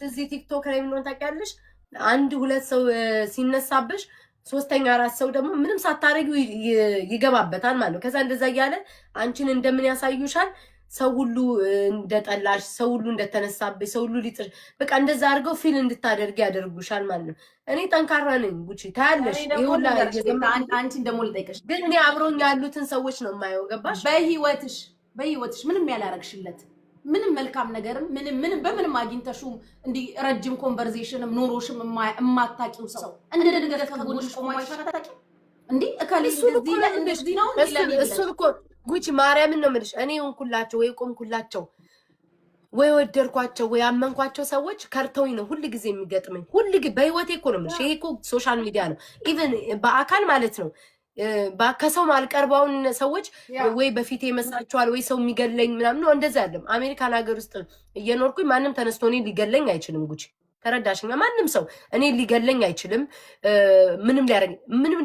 እዚህ ቲክቶክ ላይ ምን ታውቂያለሽ? አንድ ሁለት ሰው ሲነሳብሽ ሶስተኛ አራት ሰው ደግሞ ምንም ሳታረጊው ይገባበታል ማለት ነው። ከዛ እንደዛ እያለ አንቺን እንደምን ያሳዩሻል? ሰው ሁሉ እንደጠላሽ፣ ሰው ሁሉ እንደተነሳብሽ፣ ሰው ሁሉ ሊጥር በቃ እንደዛ አድርገው ፊል እንድታደርጊ ያደርጉሻል ማለት ነው። እኔ ጠንካራ ነኝ ጉቺ ታያለሽ። ይሁላ አንቺ እንደሞ ልጠይቅሽ ግን እኔ አብሮኝ ያሉትን ሰዎች ነው የማየው። ገባሽ? በህይወትሽ ምንም ያላረግሽለት ምንም መልካም ነገርም ምንም በምንም አግኝተሽም እንዲ ረጅም ኮንቨርሴሽንም ኖሮሽም የማታውቂው ሰው እንደ ድንገት ከጎንሽ ቆሞ አይሻታቂ እንዴ እከሌ እንደዚህ ነው እሱ እኮ ጉቺ ማርያምን ነው የምልሽ። እኔ ሆንኩላቸው ወይ ቆምኩላቸው ወይ ወደድኳቸው ወይ አመንኳቸው ሰዎች ከርተውኝ ነው ሁሉ ጊዜ የሚገጥመኝ። ሁሉ ጊዜ በህይወቴ እኮ ነው የምልሽ። ይሄ እኮ ሶሻል ሚዲያ ነው። ኢቭን በአካል ማለት ነው ከሰው ማልቀርባውን ሰዎች ወይ በፊቴ ይመስላችኋል ወይ ሰው የሚገለኝ ምናምን ነው። እንደዛ አይደለም። አሜሪካን ሀገር ውስጥ እየኖርኩኝ ማንም ተነስቶ እኔ ሊገለኝ አይችልም። ጉቺ ተረዳሽኛ? ማንም ሰው እኔ ሊገለኝ አይችልም። ምንም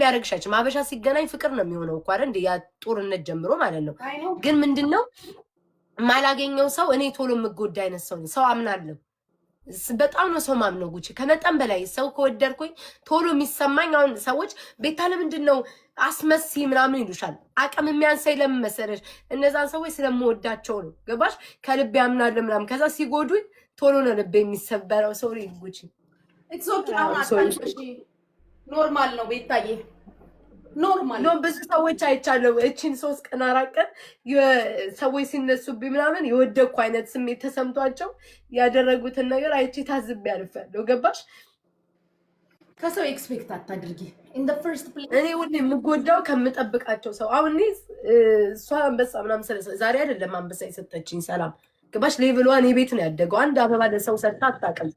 ሊያረግሽ አይችልም። አበሻ ሲገናኝ ፍቅር ነው የሚሆነው እኮ አይደል? ያ ጦርነት ጀምሮ ማለት ነው። ግን ምንድነው ማላገኘው ሰው እኔ ቶሎ የምጎዳ አይነት ሰው ሰው አምናለሁ። በጣም ነው ሰው ማምነው ጉቺ፣ ከመጠን በላይ ሰው ከወደድኩኝ ቶሎ የሚሰማኝ። አሁን ሰዎች ቤታ ለምንድን ነው አስመሲ ምናምን ይሉሻል። አቅም የሚያንሳይ ለምን መሰለሽ? እነዛን ሰዎች ስለምወዳቸው ነው። ገባሽ? ከልቤ አምናለሁ ምናምን። ከዛ ሲጎዱኝ ቶሎ ነው ልቤ የሚሰበረው። ሶሪ ጉቺ፣ ኢትስ ኦኬ። አሁን አታልቅሽ፣ ኖርማል ነው ቤታዬ፣ ኖርማል ነው። ብዙ ሰዎች አይቻለሁ። እቺን 3 ቀን 4 ቀን ሰዎች ሲነሱብኝ ምናምን የወደኩ አይነት ስሜት ተሰምቷቸው ያደረጉትን ነገር አይቼ ታዝቤ ያልፋለሁ። ገባሽ? ከሰው ኤክስፔክት አታድርጊ። ኢን ዘ ፈርስት ፕሌስ እኔ ሁሌ የምጎዳው ከምጠብቃቸው ሰው አሁን እኔ እሷ አንበሳ ምናምን ዛሬ አይደለም አንበሳ የሰጠችኝ ሰላም። ገባሽ? ሌቭሏ እኔ ቤት ነው ያደገው። አንድ አበባ ለሰው ሰጥታ አታውቅም።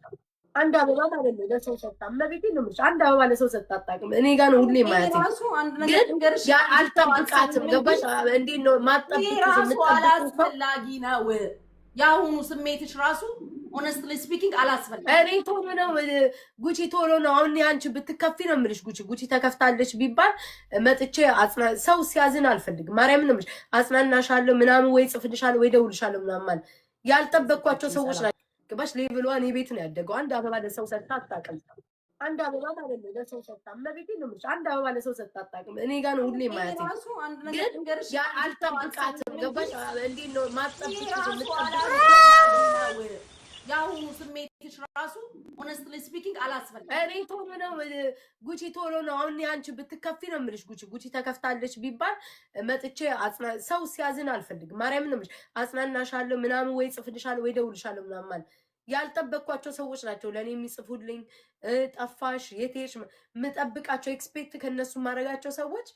አንድ አበባ ማለት ነው ለሰው ሰጥታ መቤቴ ነው የምልሽ። አንድ አበባ ለሰው ሰጥታ አታውቅም። እኔ ጋር ነው ሁሌ ማለት ግን ያ አልጠብቃትም። ገባሽ? እንዴት ነው ማጠብቁት? አላስፈላጊ ነው ያሁኑ ስሜትሽ ራሱ ሆነስትሊ ስፒኪንግ አላስፈላጊ። እኔ ቶሎ ነው ጉቺ፣ ቶሎ ነው አሁን አንቺ ብትከፊ ነው የምልሽ። ጉቺ ተከፍታለች ቢባል መጥቼ ሰው ሲያዝን አልፈልግም። ማርያምን ነው የምልሽ። አጽናናሻለሁ ምናምን ወይ ጽፍልሻለሁ ወይ ደውልሻለሁ ምናምን ማለት ያልጠበቅኳቸው ሰዎች ናቸው። ገባሽ? ሌቭሏ እኔ ቤት ነው ያደገው። አንድ አበባ ለሰው ሰጥታ አታውቅም። አንድ አበባ ማለት ነው ለሰው ሰጥታ መቤቴ ነው የምልሽ። አንድ አበባ ለሰው ሰጥታ አታውቅም። እኔ ጋር ነው ሁሌ ማለት ግን ያ አልጠብቃትም። ገባሽ? እንዴት ነው ማጠብቁት? ያሁኑ ስሜትሽ ራሱ ሆነስትሊ ስፒኪንግ አላስፈላጊ። እኔ ቶሎ ነው ጉቺ፣ ቶሎ ነው አሁን አንቺ ብትከፊ ነው የምልሽ። ጉቺ ተከፍታለች ቢባል መጥቼ ሰው ሲያዝን አልፈልግም። ማርያምን ነው የምልሽ። አጽናናሻለሁ ምናምን ወይ ጽፍልሻለሁ ወይ ደውልሻለሁ ምናምን ማለት ያልጠበቅኳቸው ሰዎች ናቸው ለእኔ የሚጽፉልኝ። ጠፋሽ የትሽ የምጠብቃቸው ኤክስፔክት ከነሱ ማድረጋቸው ሰዎች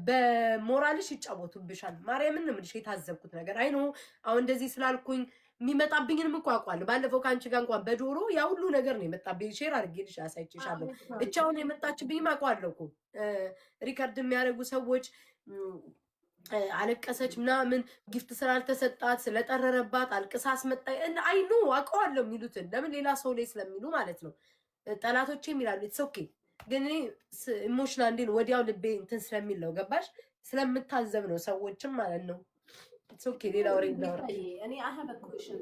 በሞራልሽ ይጫወቱብሻል። ማርያምን ነው የምልሽ። የታዘብኩት ነገር አይ ነው አሁን እንደዚህ ስላልኩኝ የሚመጣብኝንም እኮ አውቃለሁ። ባለፈው ከአንቺ ጋር እንኳን በዶሮ ያ ሁሉ ነገር ነው የመጣብኝ። ሼር አድርጌልሽ አሳይቼሻለሁ። እቻውን የመጣችብኝም አውቃለሁ እኮ ሪከርድ የሚያደርጉ ሰዎች አለቀሰች ምናምን ጊፍት ስላልተሰጣት ስለጠረረባት አልቅሳ አስመጣኝ አይኑ አውቀዋለሁ የሚሉትን ለምን ሌላ ሰው ላይ ስለሚሉ ማለት ነው። ጠላቶቼም ይላሉ ኢትስ ኦኬ። ግን እኔ ኢሞሽናል እንዴ ወዲያው ልቤ እንትን ስለሚል ነው። ገባሽ? ስለምታዘብ ነው ሰዎችም ማለት ነው። ኢትስ ኦኬ። ሌላ ወሬ ነው። እኔ አይ ሃቭ አ ኩዌሽን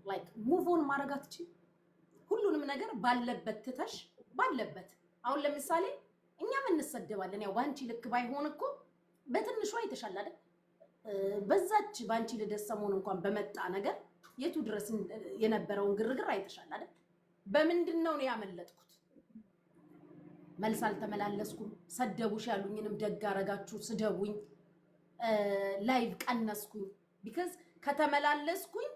ላይክ ሙቭ ኦን ማድረግ አትችይም። ሁሉንም ነገር ባለበት ትተሽ ባለበት። አሁን ለምሳሌ እኛም እንሰደባለን። ያው ባንቺ ልክ ባይሆን እኮ በትንሹ አይተሻል አይደል? በዛች ባንቺ ልደት ሰሞን እንኳን በመጣ ነገር የቱ ድረስ የነበረውን ግርግር አይተሻል አይደል? በምንድን ነው ያመለጥኩት? መልስ አልተመላለስኩም። ሰደቡሽ ያሉኝንም ደግ አረጋችሁ ስደቡኝ። ላይቭ ቀነስኩኝ። ቢካዝ ከተመላለስኩኝ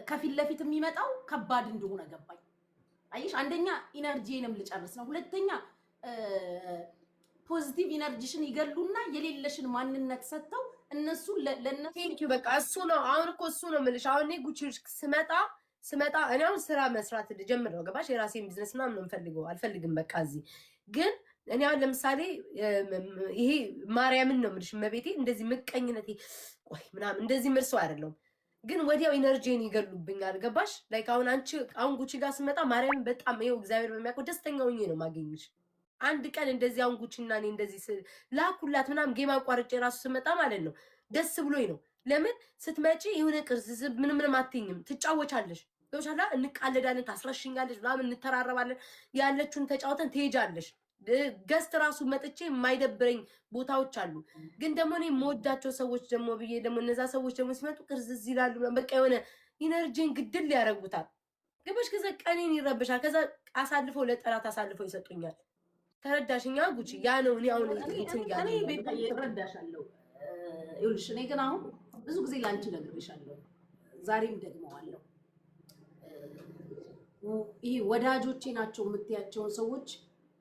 ከፊት ለፊት የሚመጣው ከባድ እንደሆነ ገባኝ። አይሽ አንደኛ ኢነርጂንም ልጨርስ ነው። ሁለተኛ ፖዚቲቭ ኢነርጂሽን ይገሉና የሌለሽን ማንነት ሰጥተው እነሱ ለነሱ ቴንክ ዩ በቃ እሱ ነው። አሁን እኮ እሱ ነው የምልሽ። አሁን እኔ ጉቺ ስመጣ እኔ አሁን ስራ መስራት ልጀምር ነው። ገባሽ? የራሴን ቢዝነስ ምናምን ነው የምፈልገው። አልፈልግም በቃ እዚህ ግን እኔ አሁን ለምሳሌ ይሄ ማርያምን ነው የምልሽ መቤቴ እንደዚህ ምቀኝነቴ ቆይ ምናምን እንደዚህ ምርሰው አይደለም ግን ወዲያው ኢነርጂን ይገሉብኛል። ገባሽ? ላይክ አሁን አንቺ አሁን ጉቺ ጋር ስመጣ ማርያምን በጣም ይኸው እግዚአብሔር በሚያውቀው ደስተኛ ሆኜ ነው ማገኝሽ። አንድ ቀን እንደዚህ አሁን ጉቺና እኔ እንደዚህ ላኩላት ምናምን ጌም አቋርጬ ራሱ ስመጣ ማለት ነው ደስ ብሎኝ ነው። ለምን ስትመጪ የሆነ ቅርጽ ምንም አትይኝም፣ ትጫወቻለሽ። ዶሻላ እንቃለዳለን ታስረሽኛለሽ ምናምን እንተራረባለን ያለችውን ተጫውተን ትሄጃለሽ ገስት ራሱ መጥቼ የማይደብረኝ ቦታዎች አሉ ግን ደግሞ እኔ የምወዳቸው ሰዎች ደግሞ ብዬ ደግሞ እነዛ ሰዎች ደግሞ ሲመጡ ቅርዝዝ ይላሉ በቃ የሆነ ኢነርጂን ግድል ያደርጉታል ገበሽ ከዛ ቀኔን ይረብሻል ከዛ አሳልፈው ለጠላት አሳልፈው ይሰጡኛል ተረዳሽኛ ጉቺ ያ ነው እኔ አሁን እኔ ቤት እረዳሻለሁ ይኸውልሽ እኔ ግን አሁን ብዙ ጊዜ ላንቺ ነግሬሻለሁ ዛሬም ደግመዋለሁ ይሄ ወዳጆቼ ናቸው የምትያቸውን ሰዎች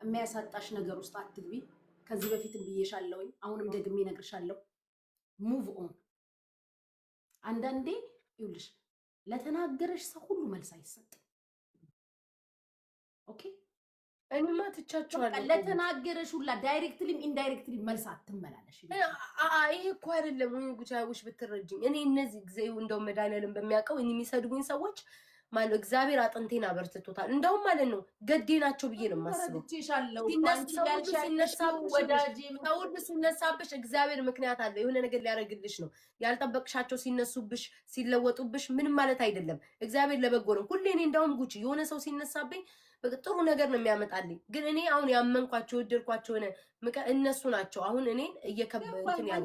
የሚያሳጣሽ ነገር ውስጥ አትግቢ ከዚህ በፊትም ብዬሻለሁ አሁንም ደግሜ ነግርሻለሁ ሙቭ ኦን አንዳንዴ ይኸውልሽ ለተናገረሽ ሰው ሁሉ መልስ አይሰጥም ኦኬ እኔማ ትቻቸዋለሁ ለተናገረሽ ሁላ ዳይሬክትሊም ኢንዳይሬክትሊ መልስ አትመላለሽ ይሄ እኮ አይደለም ወይ ጉቻውሽ ብትረጅኝ እኔ እነዚህ ጊዜ እንደው መድኃኒዓለም በሚያውቀው እኔ የሚሰድጉኝ ሰዎች ማለት እግዚአብሔር አጥንቴን አበርትቶታል እንደውም ማለት ነው ገዴ ናቸው ብዬ ነው የማስበው ሲነሳብሽ እግዚአብሔር ምክንያት አለ የሆነ ነገር ሊያደርግልሽ ነው ያልጠበቅሻቸው ሲነሱብሽ ሲለወጡብሽ ምንም ማለት አይደለም እግዚአብሔር ለበጎ ነው ሁሌ እኔ እንደውም ጉቺ የሆነ ሰው ሲነሳብኝ ጥሩ ነገር ነው የሚያመጣልኝ ግን እኔ አሁን ያመንኳቸው ወደድኳቸው እነሱ ናቸው አሁን እኔን እየከበንትን ያሉ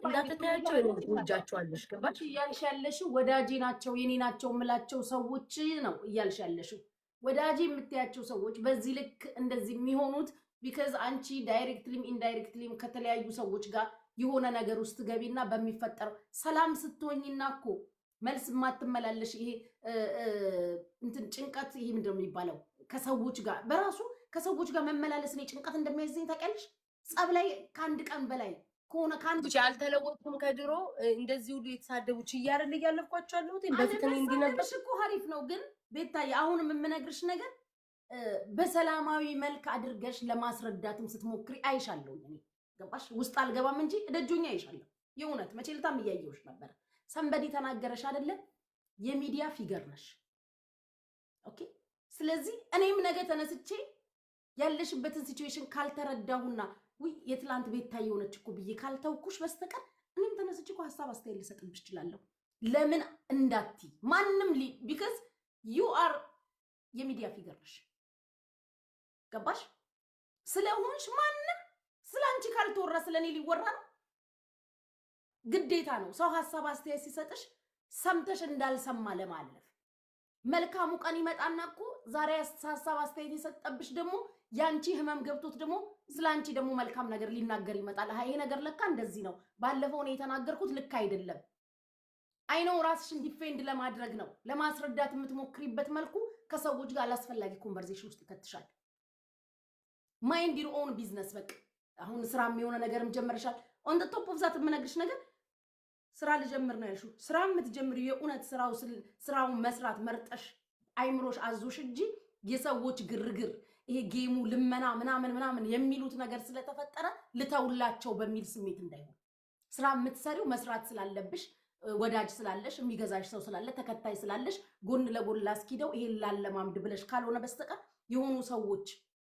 እንዳትተያቸው ወጃቸዋለሽ ገባሽ እያልሽ ያለሽው ወዳጄ ናቸው የኔ ናቸው የምላቸው ሰዎች ነው እያልሽ ያለሽው ወዳጄ የምትያቸው ሰዎች በዚህ ልክ እንደዚህ የሚሆኑት ቢካዝ አንቺ ዳይሬክትሊም ኢንዳይሬክትሊም ከተለያዩ ሰዎች ጋር የሆነ ነገር ውስጥ ገቢና በሚፈጠር ሰላም ስትሆኝና እኮ መልስ ማትመላለሽ ይሄ እንትን ጭንቀት ይሄ ምንድነው የሚባለው ከሰዎች ጋር በራሱ ከሰዎች ጋር መመላለስ ነው ጭንቀት እንደሚያዘኝ ታውቂያለሽ ጸብ ላይ ከአንድ ቀን በላይ ከሆነ ካንቺ አልተለወጥኩም ከድሮ እንደዚህ ሁሉ የተሳደቡች እያረል ያለፍኳቸው አሉት በፊት እኔ እንዲነበርሽ እኮ አሪፍ ነው ግን ቤታዬ አሁንም የምነግርሽ ነገር በሰላማዊ መልክ አድርገሽ ለማስረዳትም ስትሞክሪ አይሻለሁ እኔ ገባሽ ውስጥ አልገባም እንጂ ደጆኛ አይሻለሁ የእውነት መቼልታም እያየሁሽ ነበር ሰንበዲ ተናገረሽ አይደለ የሚዲያ ፊገር ነሽ ኦኬ ስለዚህ እኔም ነገ ተነስቼ ያለሽበትን ሲቹዌሽን ካልተረዳሁና ወይ የትላንት ቤታዬ ሆነች እኮ ብዬ ካልተውኩሽ በስተቀር እኔም ተነስቼ እኮ ሐሳብ አስተያየት ልሰጥብሽ እችላለሁ ለምን እንዳቲ ማንንም ቢካዝ ዩ አር የሚዲያ ፊገር ነሽ ገባሽ ስለሆንሽ ማንንም ስላንቺ ካልተወራ ስለኔ ሊወራ ነው ግዴታ ነው ሰው ሐሳብ አስተያየት ሲሰጥሽ ሰምተሽ እንዳልሰማ ለማለፍ መልካሙ ቀን ይመጣና እኮ ዛሬ ሐሳብ አስተያየት የሰጠብሽ ደግሞ ያንቺ ህመም ገብቶት ደግሞ ስላንቺ ደግሞ መልካም ነገር ሊናገር ይመጣል ይሄ ነገር ለካ እንደዚህ ነው ባለፈው ነው የተናገርኩት ልክ አይደለም አይኖ ራስሽን ዲፌንድ ለማድረግ ነው ለማስረዳት የምትሞክሪበት መልኩ ከሰዎች ጋር አላስፈላጊ ኮንቨርሴሽን ውስጥ ይከትሻል ማይንድ ዩር ኦን ቢዝነስ በቃ አሁን ስራ የሚሆነ ነገርም ጀመርሻል ኦን ዘ ቶፕ ኦፍ ዛት የምነግርሽ ነገር ስራ ልጀምር ነው ያልሽው ስራ የምትጀምሪው የእውነት ስራውን መስራት መርጠሽ አይምሮሽ አዞሽ እንጂ የሰዎች ግርግር ይሄ ጌሙ ልመና ምናምን የሚሉት ነገር ስለተፈጠረ ልተውላቸው በሚል ስሜት እንዳይሆን ስራ የምትሰሪው መስራት ስላለብሽ ወዳጅ ስላለሽ የሚገዛሽ ሰው ስላለ ተከታይ ስላለሽ ጎን ለጎን ላስኪደው ይሄን ላለማምድ ብለሽ ካልሆነ በስተቀር የሆኑ ሰዎች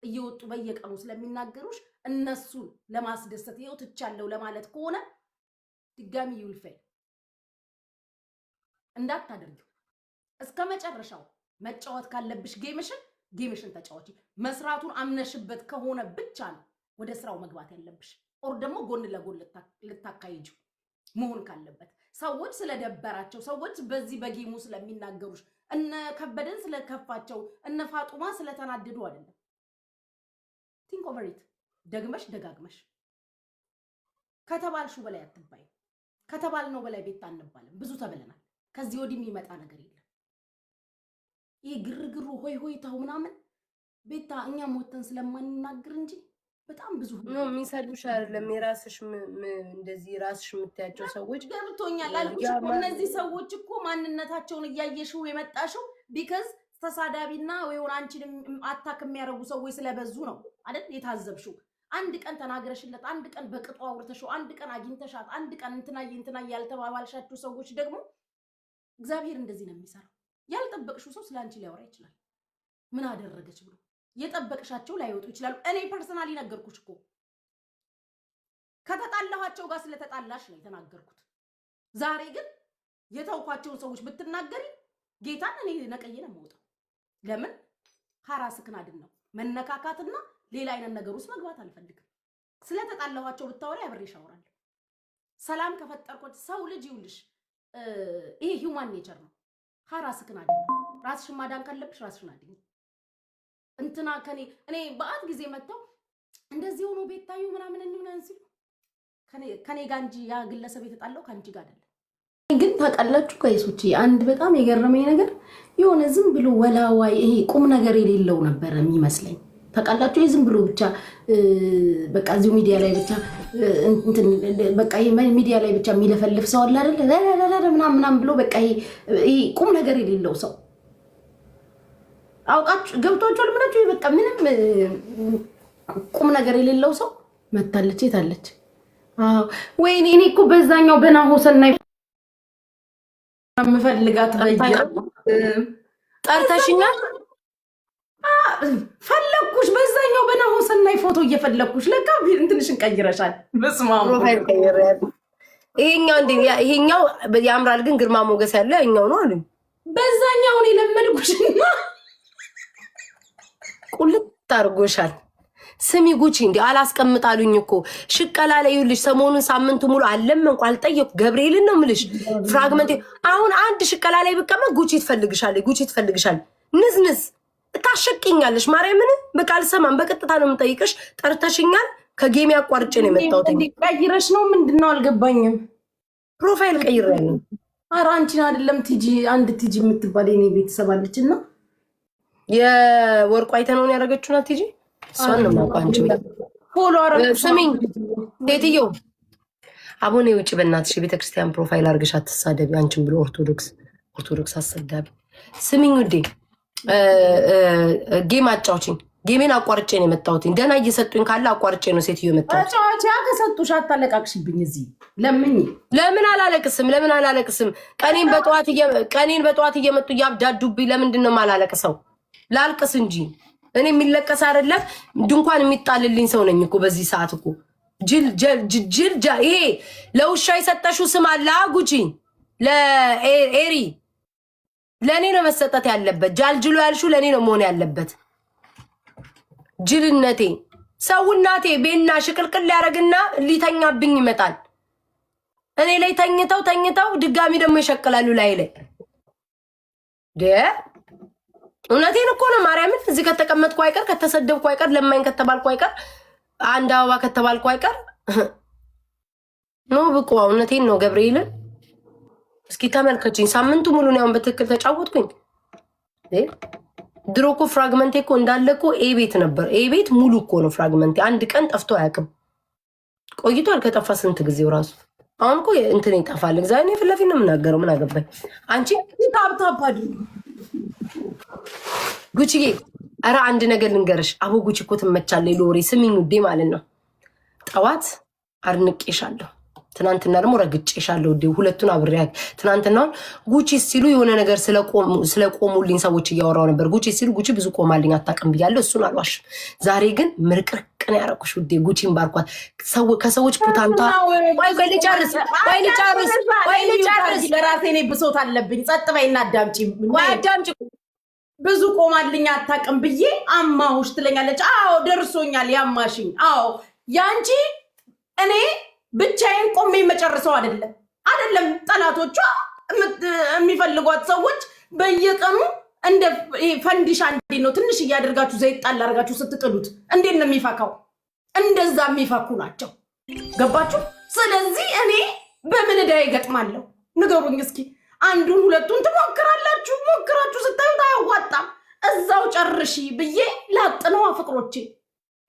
እየወጡ በየቀኑ ስለሚናገሩሽ እነሱን ለማስደሰት ይሄው ትቻለው ለማለት ከሆነ ድጋሚ ይውልፈል እንዳታደርጊው እስከመጨረሻው መጫወት ካለብሽ ጌምሽን ተጫወቺ መስራቱን አምነሽበት ከሆነ ብቻ ነው ወደ ስራው መግባት ያለብሽ ኦር ደግሞ ጎን ለጎን ልታካይጁ መሆን ካለበት ሰዎች ስለደበራቸው ሰዎች በዚህ በጌሙ ስለሚናገሩሽ እነ ከበደን ስለከፋቸው እነ ፋጡማ ስለተናደዱ አይደለም ቲንክ ኦቨር ኢት ደግመሽ ደጋግመሽ ከተባልሹ በላይ አትባይ ከተባልነው በላይ ቤት አንባልም ብዙ ተበለናል ከዚህ ወዲህ የሚመጣ ነገር የለም ይሄ ግርግሩ ሆይ ታው ምናምን ቤታ እኛ ሞተን ስለማንናገር እንጂ በጣም ብዙ ነው የሚሰዱሽ አይደለም የራስሽ እንደዚህ ራስሽ የምታያቸው ሰዎች ገብቶኛል አልኩሽ እነዚህ ሰዎች እኮ ማንነታቸውን እያየሽው የመጣሽው ቢካዝ ተሳዳቢና ወይውን አንቺን አታክ የሚያረጉ ሰዎች ስለበዙ ነው አይደል የታዘብሽው አንድ ቀን ተናገረሽለት አንድ ቀን በቅጧ አውርተሽው አንድ ቀን አግኝተሻት አንድ ቀን እንትና ያልተባባልሻችሁ ሰዎች ደግሞ እግዚአብሔር እንደዚህ ነው የሚሰራው ያልጠበቅሽው ሰው ስላንቺ ሊያወራ ይችላል ምን አደረገች ብሎ የጠበቅሻቸው ላይወጡ ይችላል እኔ ፐርሰናሊ ነገርኩሽ እኮ ከተጣላኋቸው ጋር ስለተጣላሽ ነው የተናገርኩት ዛሬ ግን የተውኳቸውን ሰዎች ብትናገሪ ጌታን እኔ ነቀዬ ነው የምወጣው። ለምን ሐራስክን አድን ነው መነካካትና ሌላ አይነት ነገር ውስጥ መግባት አልፈልግም። ስለተጣላኋቸው ብታወሪ አብሬሽ አወራለሁ። ሰላም ከፈጠርኩት ሰው ልጅ ይውልሽ ይሄ ሂውማን ኔቸር ነው። ሐራስክን አድን ነው። ራስሽን ማዳን ካለብሽ ራስሽን አድኝ። እንትና እኔ በአንድ ጊዜ መጥተው እንደዚህ ሆኖ ቤታዩ ምናምን እንምናን ሲሉ ከኔ ጋር እንጂ ያ ግለሰብ የተጣላው ካንቺ ጋር አይደለም። ግን ታውቃላችሁ ጋይሶች አንድ በጣም የገረመኝ ነገር የሆነ ዝም ብሎ ወላዋይ ይሄ ቁም ነገር የሌለው ነበር የሚመስለኝ። ታውቃላችሁ ዝም ብሎ ብቻ በቃ እዚሁ ሚዲያ ላይ ብቻ እንትን በቃ ሚዲያ ላይ ብቻ የሚለፈልፍ ሰው አለ አይደል ምናምን ብሎ በቃ ይሄ ቁም ነገር የሌለው ሰው አውቃችሁ ገብቷችኋል። ምናችሁ በቃ ምንም ቁም ነገር የሌለው ሰው መታለች የታለች? አዎ ወይኔ እኔ እኮ በዛኛው በናሆሰናይ ምፈልጋት ጠርተሽኛል። ፈለኩሽ በዛኛው በናሆሰናይ ፎቶ እየፈለኩሽ ለካ እንትንሽን ቀይረሻል። በስመ አብ ፕሮፋይል ቀይረሻል። ይሄኛው ያምራል ግን ግርማ ሞገስ ያለው ያኛው ነው አሉኝ። በዛኛው እኔ ለመድኩሽና ቁልጥ አድርጎሻል። ስሚ ጉቺ እንዲ አላስቀምጣሉኝ እኮ ሽቀላ ላይ ይልሽ ሰሞኑን ሳምንቱ ሙሉ አለመንኩ አልጠየቁ ገብርኤልን ነው ምልሽ ፍራግመንት አሁን አንድ ሽቀላ ላይ ብቀመጥ ጉቺ ትፈልግሻለች ንዝንዝ ታሸቅኛለሽ ማርያምን በቃ አልሰማም በቀጥታ ነው የምጠይቅሽ ጠርተሽኛል ከጌም ያቋርጬ ነው የመጣሁት ቀይረሽ ነው ምንድነው አልገባኝም ፕሮፋይል ቀይሬያለሁ ኧረ አንቺን አይደለም ቲጂ አንድ ቲጂ የምትባል የኔ ቤተሰብ አለችና የወርቁ አይተነውን ያደረገችው ናት ቲጂ እሷን ነው ማቋንጭ ፎሎ አረግ ስሚኝ ቴትዮ አቡነ ውጪ በእናትሽ ቤተክርስቲያን ፕሮፋይል አርግሽ አትሳደቢ አንቺን ብሎ ኦርቶዶክስ አሰዳቢ ስሚኝ ውዴ ጌም አጫውቺኝ ጌሜን አቋርጬ ነው የመጣሁት ገና እየሰጡኝ ካለ አቋርጬ ነው ሴትዮ የመጣሁት አጫውቺ ከሰጡሽ አታለቃቅሽብኝ እዚህ ለምን አላለቅስም ቀኔን በጠዋት እየመጡ ያብዳዱብኝ ለምንድን ነው የማላለቅሰው ላልቅስ እንጂ እኔ የሚለቀስ አይደለም ድንኳን የሚጣልልኝ ሰው ነኝ እኮ በዚህ ሰዓት እኮ ጅል ይሄ ለውሻ የሰጠሽው ስም አለ ጉቺ ለኤሪ ለኔ ነው መሰጠት ያለበት ጃልጅሎ ያልሽው ለኔ ነው መሆን ያለበት ጅልነቴ ሰውናቴ ቤና ሽቅልቅል ያረግና ሊተኛብኝ ይመጣል እኔ ላይ ተኝተው ድጋሚ ደግሞ ይሸቅላሉ ላይ እውነቴን እኮ ነው ማርያምን እዚህ ከተቀመጥኩ አይቀር ከተሰደብኩ አይቀር ለማኝ ከተባልኩ አይቀር አንድ አበባ ከተባልኩ አይቀር ነው ብቁ እውነቴን ነው ገብርኤልን እስኪ ተመልከችኝ ሳምንቱ ሙሉ ነው በትክክል ተጫወትኩኝ ድሮ እኮ ፍራግመንቴ እኮ እንዳለ እኮ ኤቤት ነበር ኤቤት ሙሉ እኮ ነው ፍራግመንቴ አንድ ቀን ጠፍቶ አያውቅም ቆይቷል ከጠፋ ስንት ጊዜው ራሱ አሁን እኮ እንትን ይጠፋል እግዚአብሔር ፊት ለፊት ነው የምናገረው ምን አገባኝ አንቺ ታብታባዱ ጉቺዬ ኧረ አንድ ነገር ልንገርሽ አቦ ጉቺ እኮ ትመቻለች ሎሬ ስሚኝ ውዴ ማለት ነው ጠዋት አድንቄሻለሁ ትናንትና ደግሞ ረግጬሻለሁ ውዴ ሁለቱን አብሬያ ትናንትናውን ጉቺ ሲሉ የሆነ ነገር ስለቆሙልኝ ሰዎች እያወራው ነበር ጉቺ ሲሉ ጉቺ ብዙ ቆማልኝ አታውቅም ብያለሁ እሱን አልዋሽም ዛሬ ግን ምርቅርቅን ያረኩሽ ውዴ ጉቺን ባርኳት ከሰዎች ፑታንታ ልጨርስ ለራሴ እኔ ብሶት አለብኝ ጸጥ በይና አዳምጪ ብዙ ቆማልኝ አታውቅም ብዬ አማሁሽ ትለኛለች አዎ ደርሶኛል ያማሽኝ አዎ ያንቺ እኔ ብቻዬን ቆሜ መጨረሰው አይደለም ጠላቶቿ የሚፈልጓት ሰዎች በየቀኑ እንደ ፈንዲሻ እንዴት ነው ትንሽ እያደርጋችሁ ዘይት ጣል አድርጋችሁ ስትጥሉት እንዴት ነው የሚፈካው እንደዛ የሚፈኩ ናቸው ገባችሁ ስለዚህ እኔ በምን ዕዳ ይገጥማለሁ ንገሩኝ እስኪ አንዱን ሁለቱን ትሞክራላችሁ ሞክራችሁ ስታዩት አያዋጣም እዛው ጨርሺ ብዬ ላጥነው ፍቅሮቼ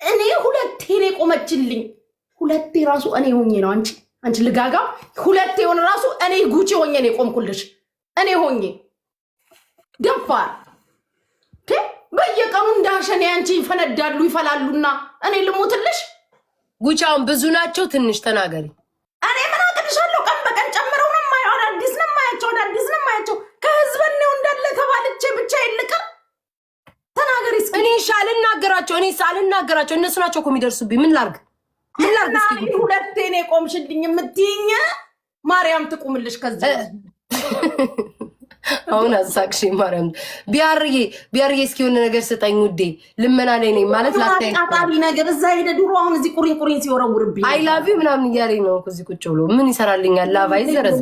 እኔ ሁለቴ ነው ቆመችልኝ ሁለቴ ራሱ እኔ ሆኜ ነው አንቺ ልጋጋው ሁለቴ ሆነ ራሱ እኔ ጉቺ ሆኜ ነው ቆምኩልሽ እኔ ሆኜ ደፋር በየቀኑ እንዳሸኔ አንቺ ይፈነዳሉ ይፈላሉና እኔ ልሞትልሽ ጉቻውን ብዙ ናቸው ትንሽ ተናገሪ እኔ ምን አቅድሻለሁ ቀን በቀን ጨምረው ነው ማይሆን አዲስ ነው ማያቸው ከህዝብ ነው እንዳለ ተባልቼ ብቻ ይልቀር ተናገሪ እስኪ እኔ ሳልናገራቸው እነሱ ናቸው እኮ የሚደርሱብኝ ምን ላርግ እስኪ ሁለቴ ነው ቆምሽልኝ የምትይኝ ማርያም ትቁምልሽ ከዚህ አሁን አሳቅሽ ማርያም ቢያርዬ እስኪ የሆነ ነገር ስጠኝ ውዴ ልመና ላይ ነኝ ማለት ላታይ ጣጣቢ ነገር እዛ ሄደ ድሮ አሁን እዚህ ቁሪን ሲወረውርብኝ አይ ላቭ ዩ ምናምን እያለኝ ነው እዚህ ቁጭ ብሎ ምን ይሰራልኛል ላቭ አይዘረዘ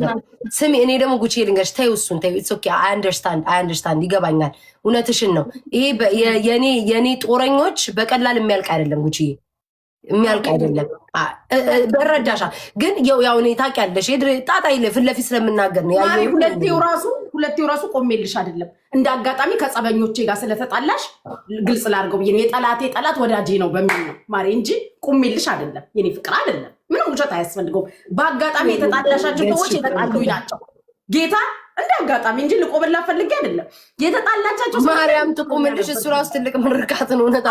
ስሚ እኔ ደግሞ ጉቺ ልንገርሽ ተይው እሱን ተይው ኢትስ ኦኬ አይ አንደርስታንድ ይገባኛል እውነትሽን ነው ይሄ የኔ ጦረኞች በቀላል የሚያልቅ አይደለም ጉቺ የሚያልቅ አይደለም በረዳሻ ግን ያው እኔ ታውቂያለሽ ጣጣ ይለ ፊት ለፊት ስለምናገር ነው ያየው ሁለቴው ራሱ ቆሜልሽ አይደለም እንደ አጋጣሚ ከጸበኞቼ ጋር ስለተጣላሽ ግልጽ ላድርገው ብዬ የጠላቴ ጠላት ወዳጄ ነው በሚል ነው ማሬ እንጂ ቆሜልሽ አይደለም የኔ ፍቅር አይደለም ምንም ውሸት አያስፈልገው በአጋጣሚ የተጣላሻቸው ሰዎች የተጣሉኝ ናቸው ጌታ እንደ አጋጣሚ እንጂ ልቆብላ ፈልጌ አይደለም የተጣላቻቸው ማርያም ትቆምልሽ እሱ ራሱ ትልቅ ምርቃት ነው ነታ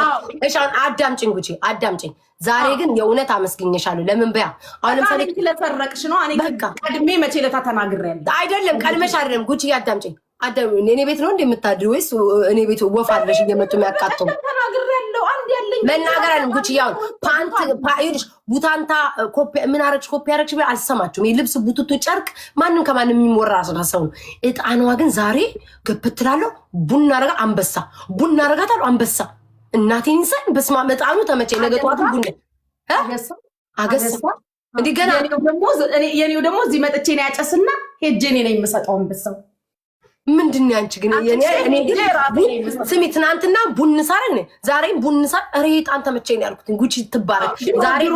እሺ አዳምጪኝ ጉቺ አዳምጪኝ ዛሬ ግን የእውነት አመስግኝሻለሁ ለምን በያ አሁን ለምሳሌ ስለተረቅሽ ነው እኔ ቀድሜ መቼ ለታ ተናግሬያለሁ አይደለም ቀድመሽ አይደለም ጉቺ አዳምጪኝ እኔ ቤት ነው እንደምታድሪ ወይስ እኔ ቤት ወፋለሽ እየመጡ የሚያቃጥሉ ተናግሬያለሁ አንድ ያለኝ መናገር አይደለም ጉቺ ያው ፓንት ፓይልሽ ቡታንታ ኮፒ ምን አረግሽ ኮፒ አረግሽ ቢል አልሰማችሁም የልብስ ቡቱቱ ጨርቅ ማንንም ከማንም የሚወራ ሰው ነው እጣኗ ግን ዛሬ ገበትላለሁ ቡና አረጋ አረጋታለሁ አንበሳ እናቴን እንሰን በስማ መጣኑ ተመቼ ነገ ጧት ቡና አገሳ እንዴ ገና የኔው ደግሞ እዚህ መጥቼ ነው ያጨስና ሄጄ እኔ ነኝ የምሰጠው አንበሳው ምንድነው አንቺ ግን እኔ ግን ስሚ ትናንትና ቡን ሳረግ ነው ዛሬም ቡን ሳር እጣን ተመቸኝ ያልኩት ጉቺ ትባረክ ዛሬም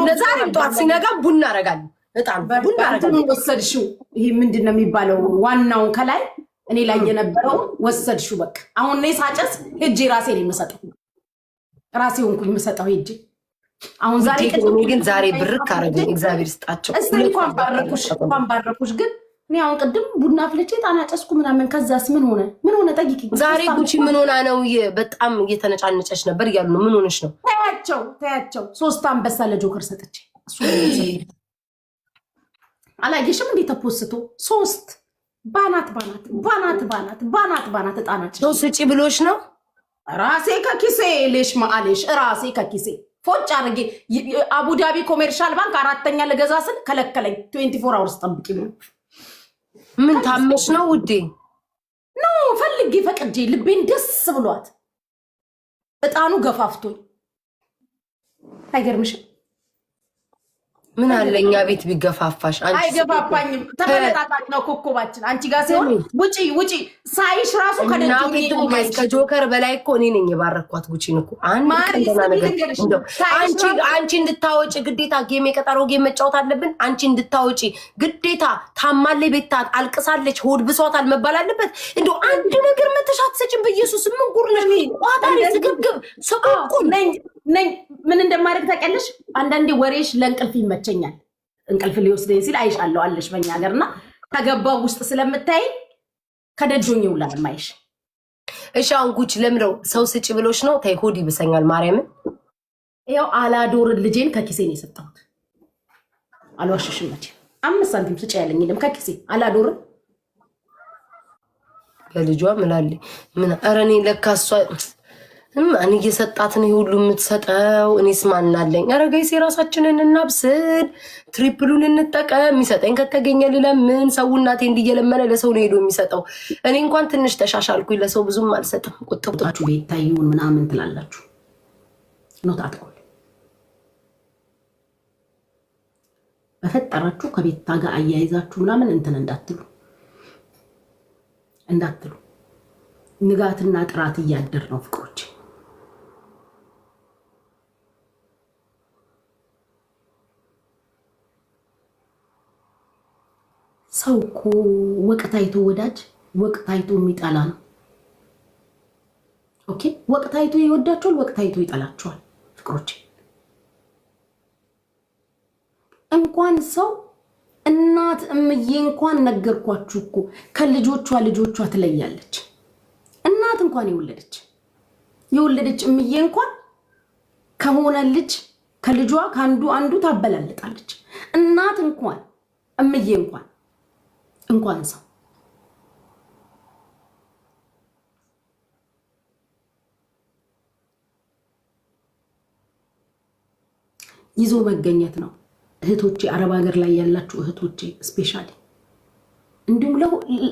ጧት ሲነጋ ቡና አረጋለሁ እጣን ቡና አረጋለሁ ወሰድሽው ይሄ ምንድነው የሚባለው ዋናውን ከላይ እኔ ላይ የነበረው ወሰድሽው በቃ አሁን እኔ ሳጨስ ሄጄ ራሴ ነኝ የምሰጠው ራሴ ሆንኩኝ የምሰጠው ሄጄ አሁን ዛሬ ግን ዛሬ ብርክ አረገኝ እግዚአብሔር ይስጣቸው እንኳን ባረኩሽ ግን እኔ አሁን ቅድም ቡና ፍልቼ ጣና ጨስኩ ምናምን ከዛስ ምን ሆነ ጠይቂ ዛሬ ጉቺ ምን ሆና ነው በጣም እየተነጫነጨች ነበር እያሉ ነው ምን ሆነሽ ነው ታያቸው 3 አንበሳ ለጆከር ሰጥቼ እሱ አላየሽም እንዴ ተፖስቶ 3 ባናት ጣናጭ ሰው ስጪ ብሎሽ ነው ራሴ ከኪሴ ሌሽ ማአሌሽ ራሴ ከኪሴ ፎጭ አድርጌ አቡዳቢ ኮሜርሻል ባንክ 4ኛ ለገዛ ስል ከለከለኝ 24 አወርስ ጠብቂ ብሎ ምን ታመሽ ነው ውዴ ነው ፈልጌ ፈቅጄ ልቤን ደስ ብሏት እጣኑ ገፋፍቶኝ አይገርምሽም ምን አለኛ ቤት ቢገፋፋሽ አንቺ አይገፋፋኝም ተመለጣጣጭ ነው ኮኮባችን አንቺ ጋር ሲሆን ውጪ ሳይሽ ራሱ ከጆከር በላይ እኮ እኔ ነኝ የባረኳት ጉቺን እኮ አንቺ እንድታወጪ ግዴታ ጌም የቀጠሮ ጌም መጫወት አለብን አንቺ እንድታወጪ ግዴታ ታማለ ቤታ አልቅሳለች ሆድ ብሷታል መባል አለበት እንደው አንድ ነገር መተሻት ሰጭን በኢየሱስ ምን ጉር ነሽ ዋታሪ ዝግብግብ ሰቆቁ ነኝ ምን እንደማድረግ ታውቂያለሽ አንዳንዴ ወሬሽ ለእንቅልፍ ይመቸኛል እንቅልፍ ሊወስደኝ ሲል አይሻለሁ አለሽ በእኛ ሀገርና ከገባው ውስጥ ስለምታይ ከደጆኝ ይውላል ማይሽ እሺ አሁን ጉቺ ለምረው ሰው ስጪ ብሎሽ ነው ታይ ሆድ ይብሰኛል ማርያምን ያው አላዶር ልጄን ከኪሴ ነው የሰጠሁት አልዋሽሽም መቼ 5 ሳንቲም ስጪ ያለኝ የለም ከኪሴ አላዶር ለልጇ ምን አረኔ ለካሷ እኔ እየሰጣት ነው ሁሉ የምትሰጠው እኔስ ማናለኝ አረጋይስ የራሳችንን እናብስል ትሪፕሉን እንጠቀም የሚሰጠኝ ከተገኘ ለምን ሰው እናቴ እንዲየለመነ ለሰው ነው ሄዶ የሚሰጠው እኔ እንኳን ትንሽ ተሻሻልኩኝ ለሰው ብዙም አልሰጥም ቁጥቁጣችሁ ቤታዩን ምናምን ትላላችሁ ነው ታጥቆል በፈጠራችሁ ከቤታ ጋር አያይዛችሁ ምናምን እንትን እንዳትሉ ንጋትና ጥራት እያደር ነው ፍቅሮች ሰው እኮ ወቅታይቶ ወዳጅ ወቅታይቶ የሚጠላ ነው ኦኬ ወቅታይቶ ይወዳቸዋል ወቅታይቶ ይጠላቸዋል ፍቅሮች እንኳን ሰው እናት እምዬ እንኳን ነገርኳችሁ እኮ ከልጆቿ ትለያለች እናት እንኳን የወለደች እምዬ እንኳን ከሆነ ልጅ ከልጇ አንዱ ታበላልጣለች እናት እንኳን እምዬ እንኳን ሰው ይዞ መገኘት ነው እህቶቼ አረብ ሀገር ላይ ያላችሁ እህቶቼ ስፔሻሊ እንዲሁም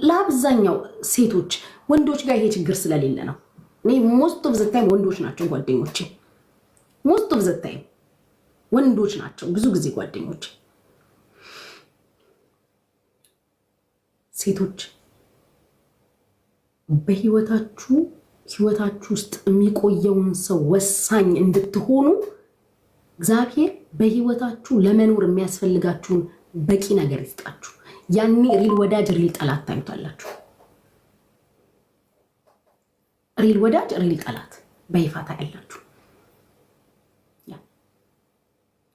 ለአብዛኛው ሴቶች ወንዶች ጋር ይሄ ችግር ስለሌለ ነው። እኔ ሞስት ኦፍ ዘ ታይም ወንዶች ናቸው ጓደኞቼ፣ ሞስት ኦፍ ዘ ታይም ወንዶች ናቸው ብዙ ጊዜ ጓደኞቼ። ሴቶች በህይወታችሁ ውስጥ የሚቆየውን ሰው ወሳኝ እንድትሆኑ እግዚአብሔር በህይወታችሁ ለመኖር የሚያስፈልጋችሁን በቂ ነገር ይስጣችሁ። ያኔ ሪል ወዳጅ ሪል ጠላት ታዩታላችሁ። ሪል ወዳጅ ሪል ጠላት በይፋ ታያላችሁ።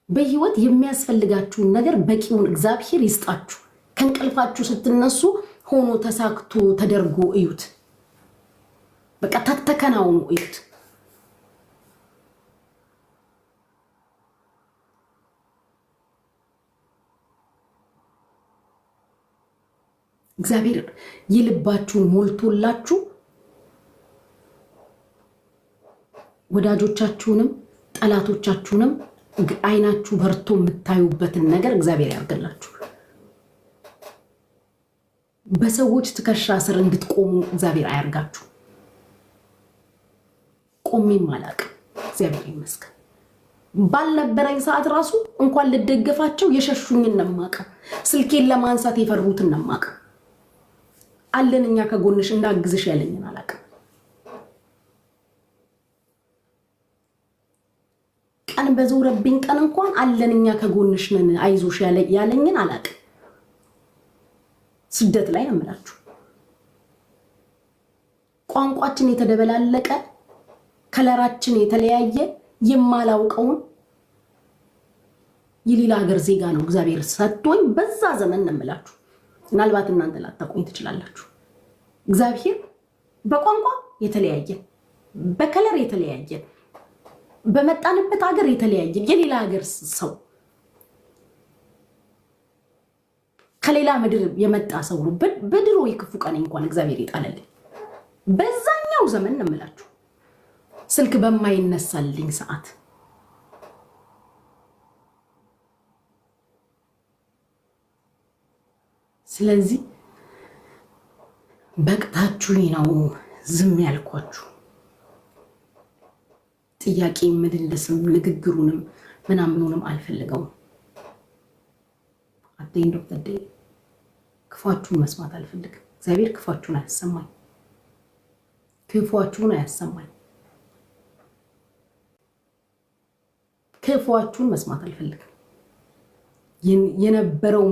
በህይወት የሚያስፈልጋችሁን ነገር በቂውን እግዚአብሔር ይስጣችሁ። ከእንቅልፋችሁ ስትነሱ ሆኖ ተሳክቶ ተደርጎ እዩት። በቃ ተከናውኑ እዩት። እግዚአብሔር የልባችሁን ሞልቶላችሁ ወዳጆቻችሁንም ጠላቶቻችሁንም አይናችሁ በርቶ የምታዩበትን ነገር እግዚአብሔር ያርገላችሁ። በሰዎች ትከሻ ስር እንድትቆሙ እግዚአብሔር አያርጋችሁ። ቆሜም አላቅም እግዚአብሔር ይመስገን። ባልነበረኝ ሰዓት ራሱ እንኳን ልደገፋቸው የሸሹኝን ነማቀ፣ ስልኬን ለማንሳት የፈሩትን ነማቀ። አለን እኛ ከጎንሽ እንዳግዝሽ ያለኝን አላቅም። ቀን በዞረብኝ ቀን እንኳን አለን እኛ ከጎንሽ ነን አይዞሽ ያለኝን አላቅም። ስደት ላይ ነው የምላችሁ። ቋንቋችን የተደበላለቀ ከለራችን የተለያየ የማላውቀውን የሌላ ሀገር ዜጋ ነው እግዚአብሔር ሰጥቶኝ በዛ ዘመን ነው የምላችሁ። ምናልባት እናንተ ላታውቁኝ ትችላላችሁ። እግዚአብሔር በቋንቋ የተለያየ፣ በከለር የተለያየ፣ በመጣንበት ሀገር የተለያየ የሌላ ሀገር ሰው ከሌላ ምድር የመጣ ሰው ነው። በድሮ የክፉ ቀን እንኳን እግዚአብሔር ይጣለልኝ። በዛኛው ዘመን ነው የምላችሁ ስልክ በማይነሳልኝ ሰዓት ስለዚህ በቅታችሁኝ ነው ዝም ያልኳችሁ። ጥያቄ ምድልስም ንግግሩንም ምናምኑንም አልፈልገውም። አደኝ ዶክተር ክፋችሁን መስማት አልፈልግም። እግዚአብሔር ክፋችሁን አያሰማኝ፣ ክፋችሁን አያሰማኝ። ክፋችሁን መስማት አልፈልግም። የነበረው